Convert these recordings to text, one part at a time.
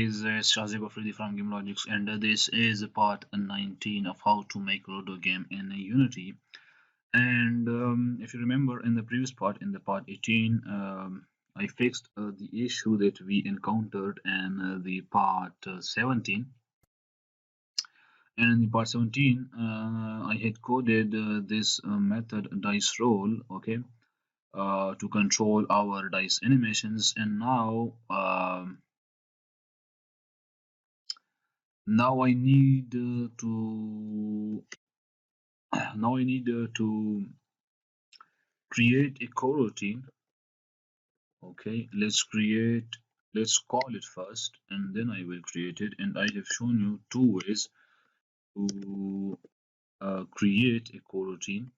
guys, it's Shazib Afridi from Game Logics, and this is part 19 of how to make Ludo game in Unity. And if you remember in the previous part, in the part 18, I fixed the issue that we encountered in the part 17. And in the part 17, I had coded this method dice roll, okay, to control our dice animations, and now I need to create a coroutine. Okay, let's call it first, and then I will create it. And I have shown you two ways to create a coroutine.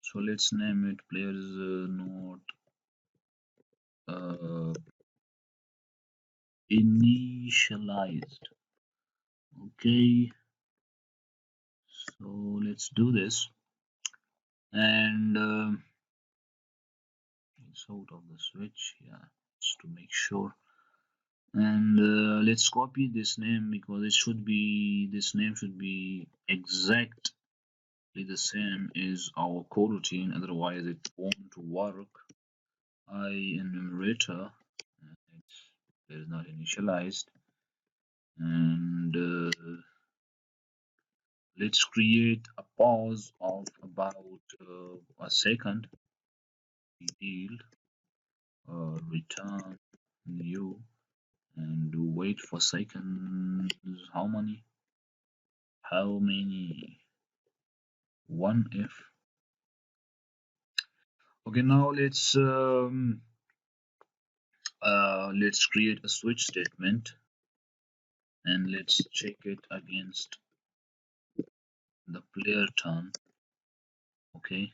So let's name it players not initialized. Okay, so let's do this, and it's out of the switch, yeah, just to make sure. And let's copy this name because this name should be exactly the same as our coroutine, otherwise it won't work. I enumerator, it is not initialized, and let's create a pause of about a second. Yield return new, and wait for seconds. How many? 1 if. Okay, now let's create a switch statement, and let's check it against the player turn. Okay,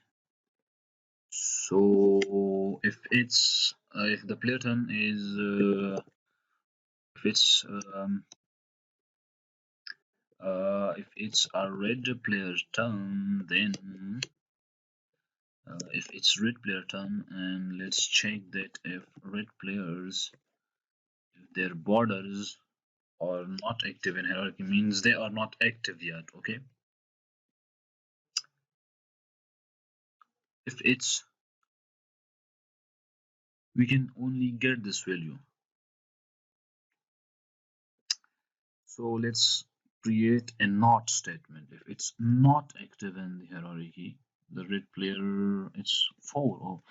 so if the player turn is if it's a red player turn, then if it's red player turn, and let's check that if red players, if their borders are not active in hierarchy, means they are not active yet. Okay, if it's, we can only get this value. So let's create a not statement. If it's not active in the hierarchy, the red player, it's 4. Or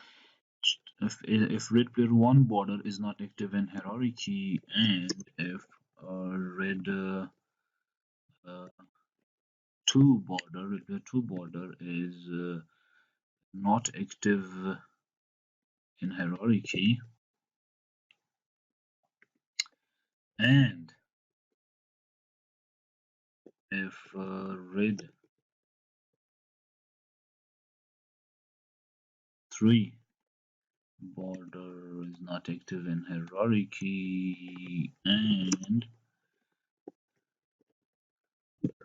if red player 1 border is not active in hierarchy, and if red uh, 2 border, red player 2 border is not active in hierarchy, and if red 3 border is not active in hierarchy, and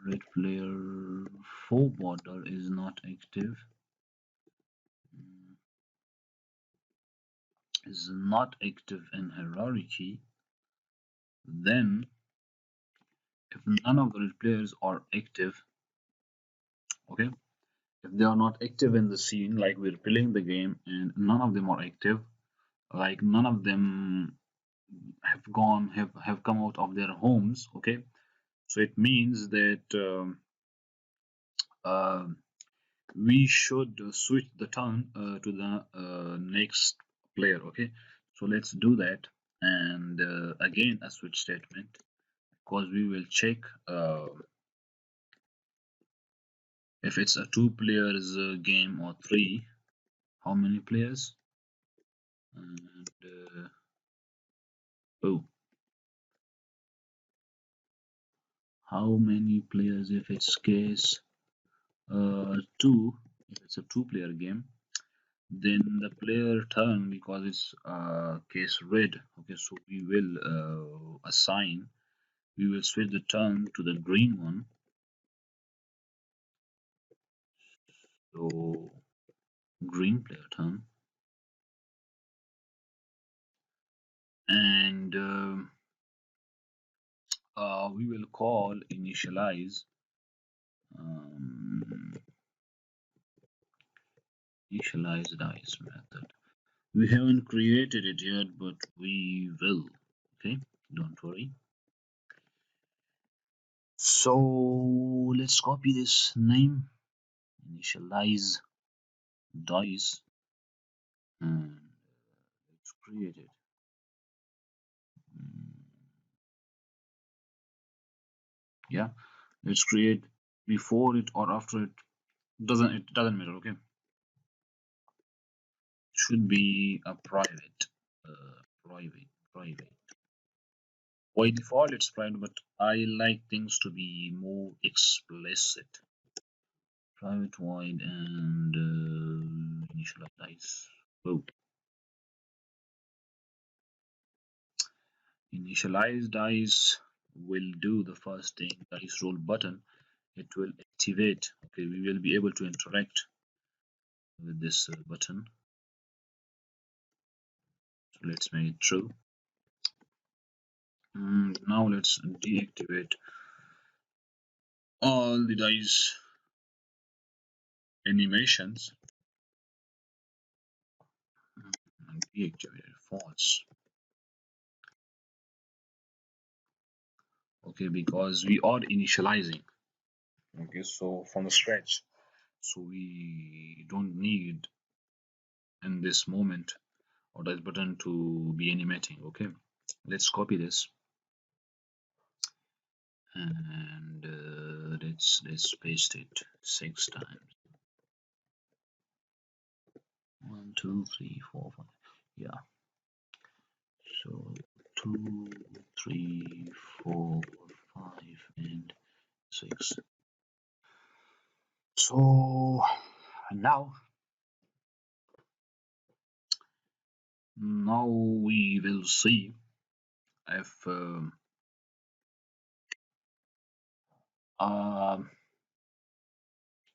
red player 4 border is not active, in hierarchy, then if none of the red players are active, okay, if they are not active in the scene, like we're playing the game and none of them are active, like none of them have come out of their homes, okay, so it means that uh, we should switch the turn to the next player. Okay, so let's do that, and again a switch statement, because we will check if it's a 2 players game or 3, how many players, and oh, how many players if it's case 2, if it's a 2 player game, then the player turn, because it's case red. Okay, so we will we will switch the turn to the green one. So green player turn, and we will call um, initialize dice method. We haven't created it yet, but we will. Okay, don't worry. So let's copy this name, initialize dice, and let's create it. Mm, yeah, let's create before it or after it. It doesn't matter. Okay, should be a private, private. By default, it's private, but I like things to be more explicit. Private void and initialize. Oh, initialize dice will do the first thing. Dice roll button. It will activate. Okay, we will be able to interact with this button. So let's make it true. Now let's deactivate all the dice animations and deactivate false. Okay, because we are initializing. Okay, so from the scratch, so we don't need in this moment or this button to be animating. Okay, let's copy this and let's paste it 6 times. 1 2 3 4 5. Yeah, so 2 3 4 5 and 6. So now we will see if um,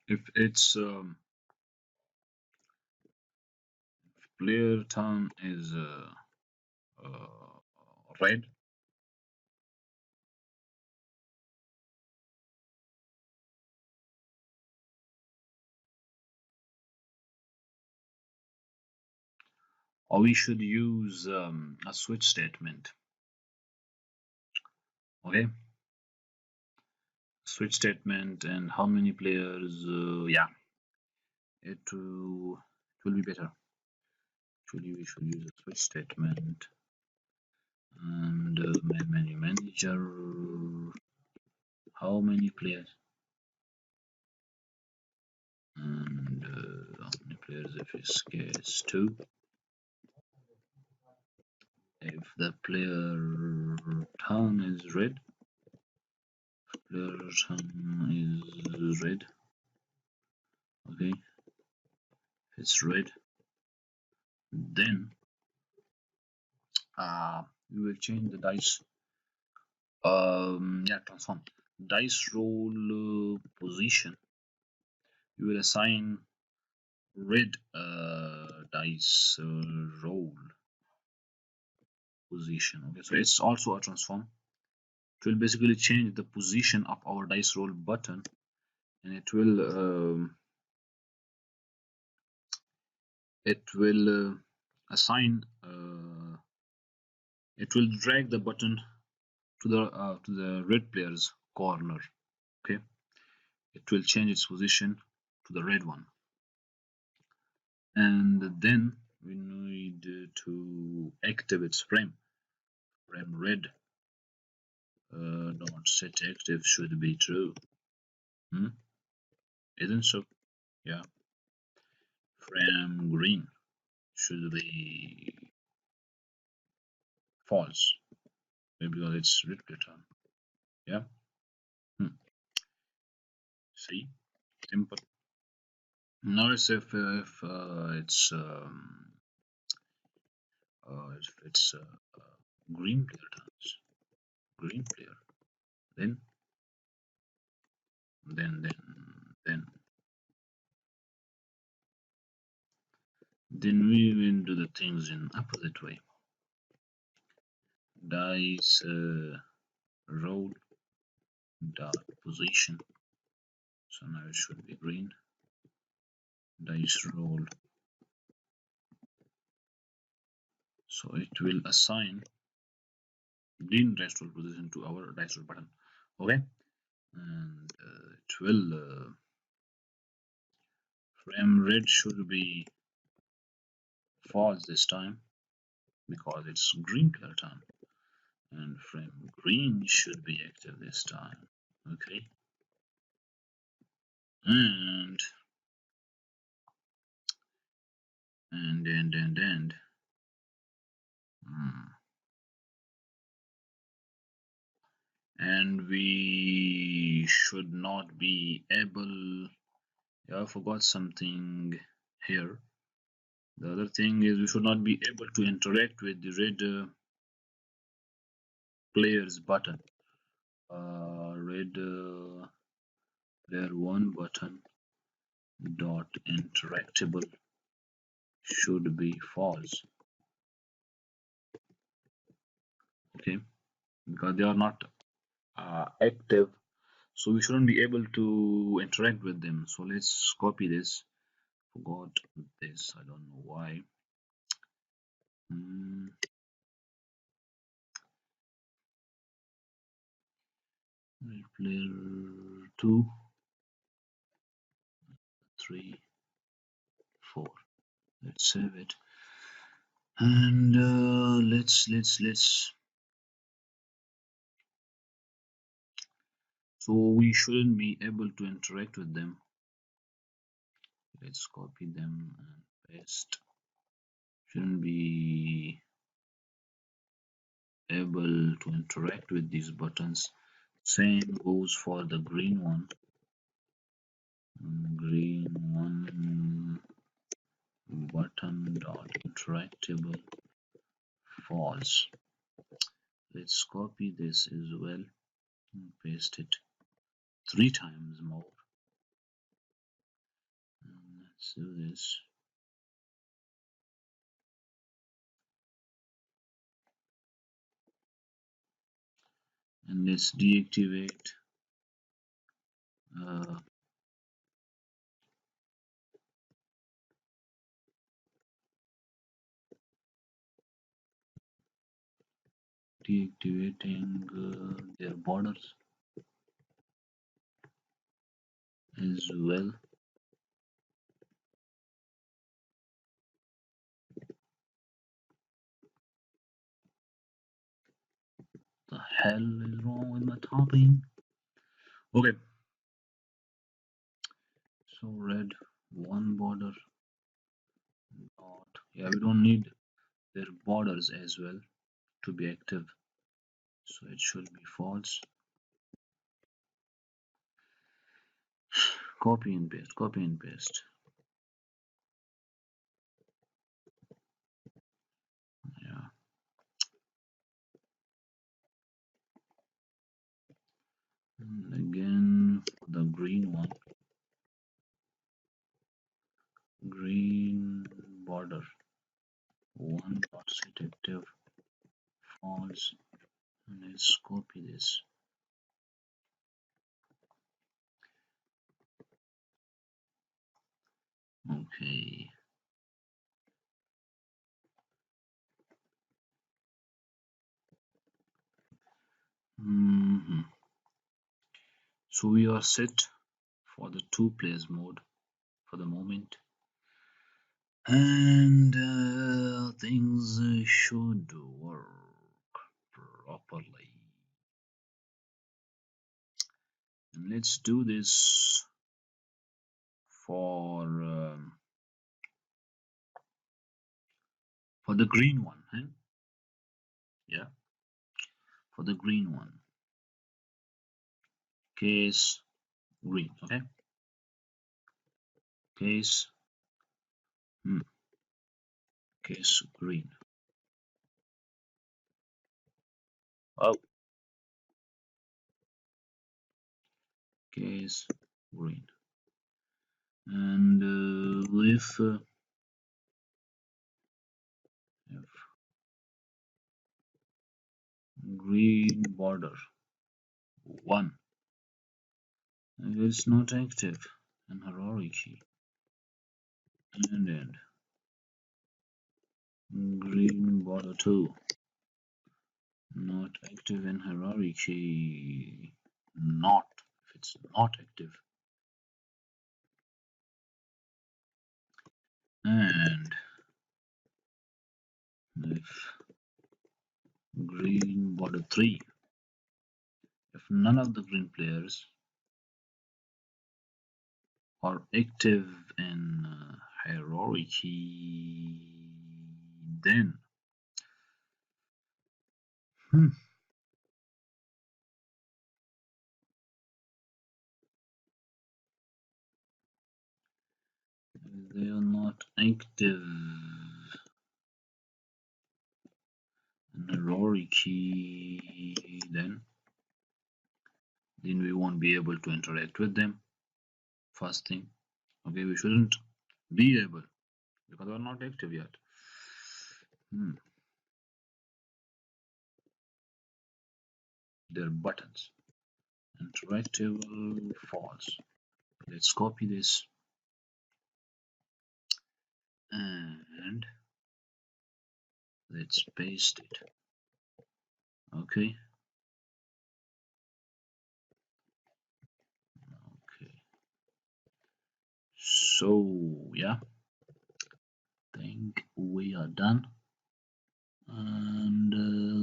if its player turn is red, or we should use a switch statement. Okay, switch statement and how many players. Yeah, it will be better. Actually, we should use a switch statement and menu manager. How many players? And how many players if it's case 2? If the player turn is red, player turn is red. Okay, if it's red, then we will change the dice. Yeah, transform dice roll position. We will assign red dice roll position. Okay, so it's also a transform. It will basically change the position of our dice roll button, and it will assign it will drag the button to the red player's corner. Okay, it will change its position to the red one, and then we need to activate frame red dot set active should be true. Isn't so? Yeah, frame green should be false because it's red pattern. Yeah. See, simple. Notice if it's green player turns, green player, then then then then then we will do the things in opposite way. Dice roll dot position. So now it should be green. Dice roll. So it will assign green dice roll position to our dice roll button. Okay, and it will frame red should be false this time because it's green color time, and frame green should be active this time. Okay, and hmm. And we should not be able. Yeah, I forgot something here. The other thing is we should not be able to interact with the red players button. Red player 1 button dot interactable should be false. Okay, because they are not active, so we shouldn't be able to interact with them. So let's copy this. Forgot this, I don't know why. Player 2, 3, 4. Let's save it, and let's. So we shouldn't be able to interact with them. Let's copy them and paste. Shouldn't be able to interact with these buttons. Same goes for the green one. Green one button dot interactable false. Let's copy this as well and paste it 3 times more. And let's do this. And let's deactivate uh, deactivating their borders as well. The hell is wrong with my typing? Okay, so red one border dot. Yeah, we don't need their borders as well to be active, so it should be false. Copy and paste, copy and paste. Yeah. And again, the green one, green border, one dot set active, false. And let's copy this. Okay. So we are set for the 2 players mode for the moment, and things should work properly. And let's do this for the green one, huh? Yeah, for the green one. Case green, okay? Case case green. Oh, case green. And if green border 1. If it's not active in hierarchy, and green border 2, not active in hierarchy, not, if it's not active, and if green border 3, if none of the green players are active in hierarchy, then hmm, if they are not active in hierarchy, then we won't be able to interact with them. First thing, okay, we shouldn't be able because we're not active yet. They're buttons. Interactive false. Let's copy this and let's paste it. Okay. Okay. So yeah, think we are done. And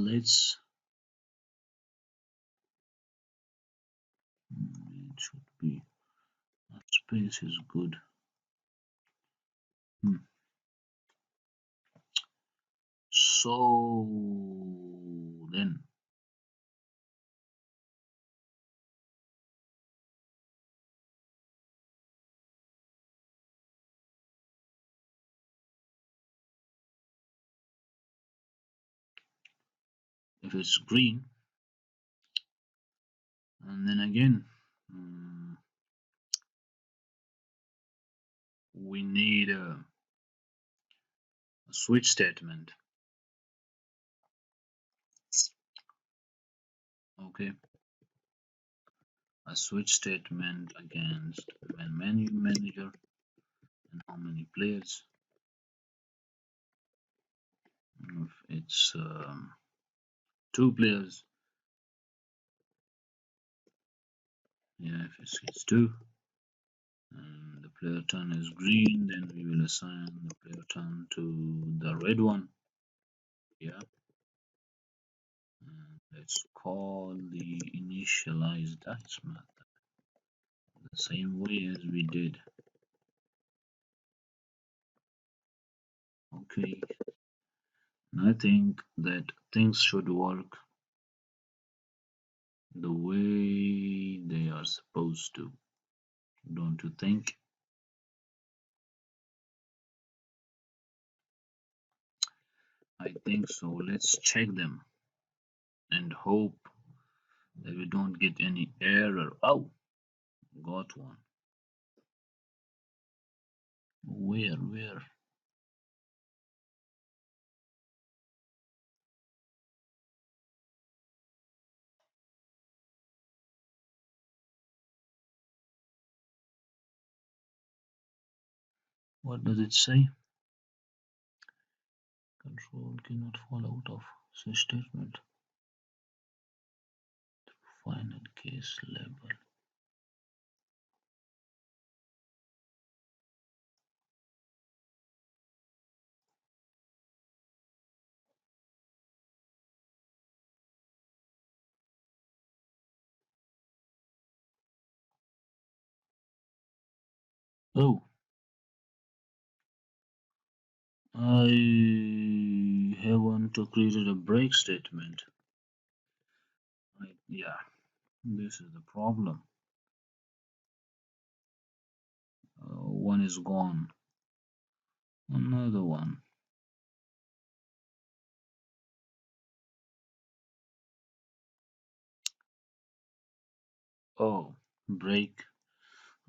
let's. It should be. Space is good. So then, if it's green, and then again, we need a switch statement. Okay, a switch statement against when menu manager and how many players. If it's 2 players, yeah, if it's 2, and the player turn is green, then we will assign the player turn to the red one. Yeah. And let's call the initialize dice method the same way as we did. Okay. And I think that things should work the way they are supposed to. Don't you think? I think so. Let's check them and hope that we don't get any error. Oh, got one. Where? What does it say? Control cannot fall out of such statement. Final case label. Oh, I haven't created a break statement. Yeah, this is the problem. One is gone. Another one. Oh, break.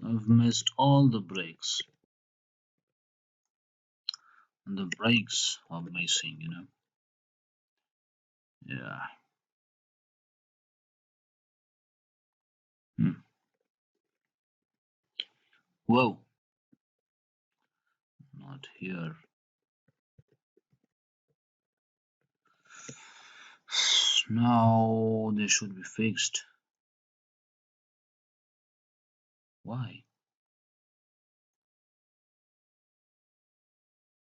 I've missed all the breaks. And the breaks are missing, Yeah. Hmm. Whoa, not here. Now they should be fixed. Why?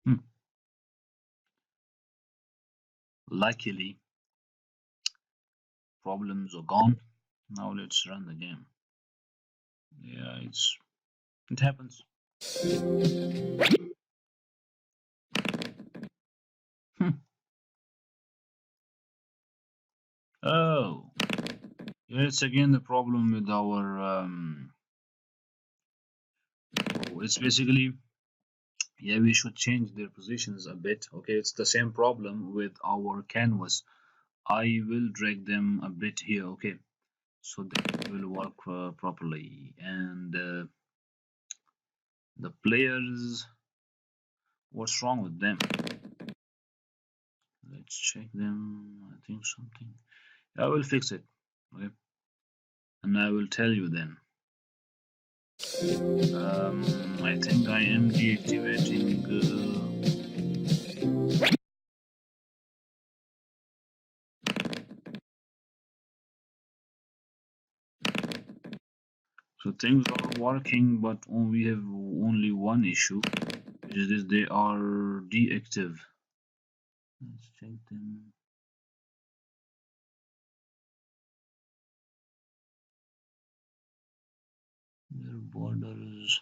Hmm. Luckily, problems are gone. Now let's run the game. Yeah, it happens. Hmm. Oh, yeah, it's again the problem with our. It's basically, yeah, we should change their positions a bit. Okay, it's the same problem with our canvas. I will drag them a bit here. Okay, so that will work properly. And the players, what's wrong with them? Let's check them. I think something. I will fix it. Okay, and I will tell you then. I think I am deactivating. So things are working, but we have only one issue, which is this: they are deactive. Let's check them. Their borders.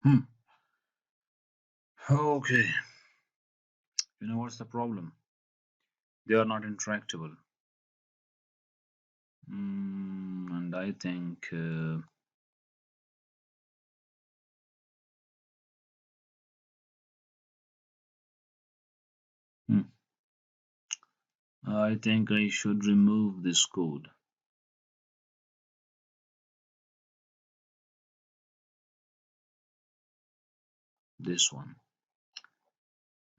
Hmm. Okay. You know what's the problem? They are not interactable. And I think hmm, I think I should remove this code. This one.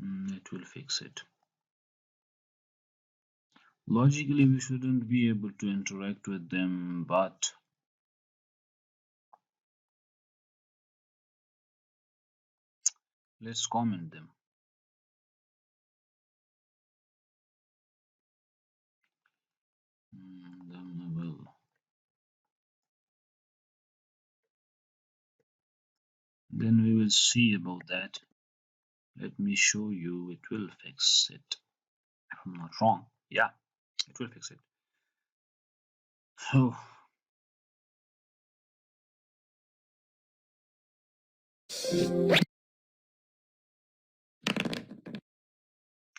It will fix it. Logically, we shouldn't be able to interact with them, but let's comment them. Then I will. Then we will see about that. Let me show you. It will fix it. If I'm not wrong. Yeah, it will fix it. Oh,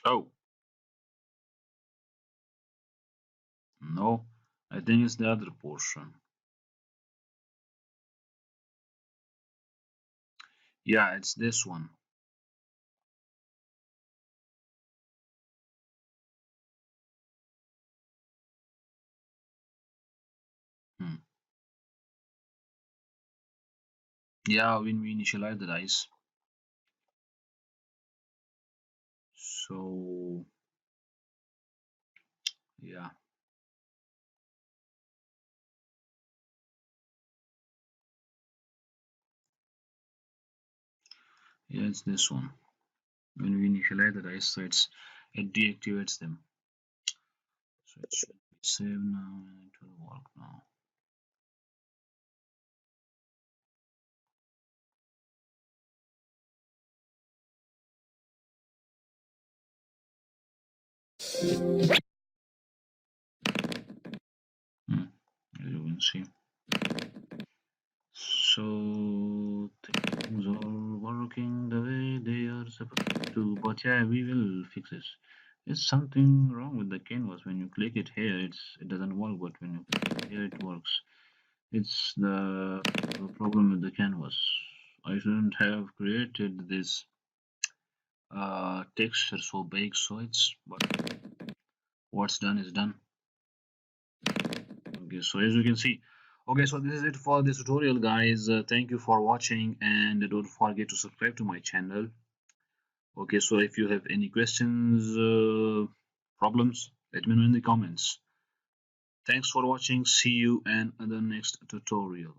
oh, no. I think it's the other portion. Yeah, it's this one. Hmm. Yeah, when we initialize the dice. So, yeah. Yeah, it's this one. When we initialize the dice, so it deactivates them. So it should be saved now and it will work now. Hmm. As you can see. So things are working the way they are supposed to, but yeah, we will fix this. There's something wrong with the canvas. When you click it here, it doesn't work, but when you click it here, it works. It's the problem with the canvas. I shouldn't have created this texture so big, so it's but what's done is done. Okay, so as you can see, okay, so this is it for this tutorial, guys. Thank you for watching, and don't forget to subscribe to my channel. Okay, so if you have any questions, problems, let me know in the comments. Thanks for watching. See you in the next tutorial.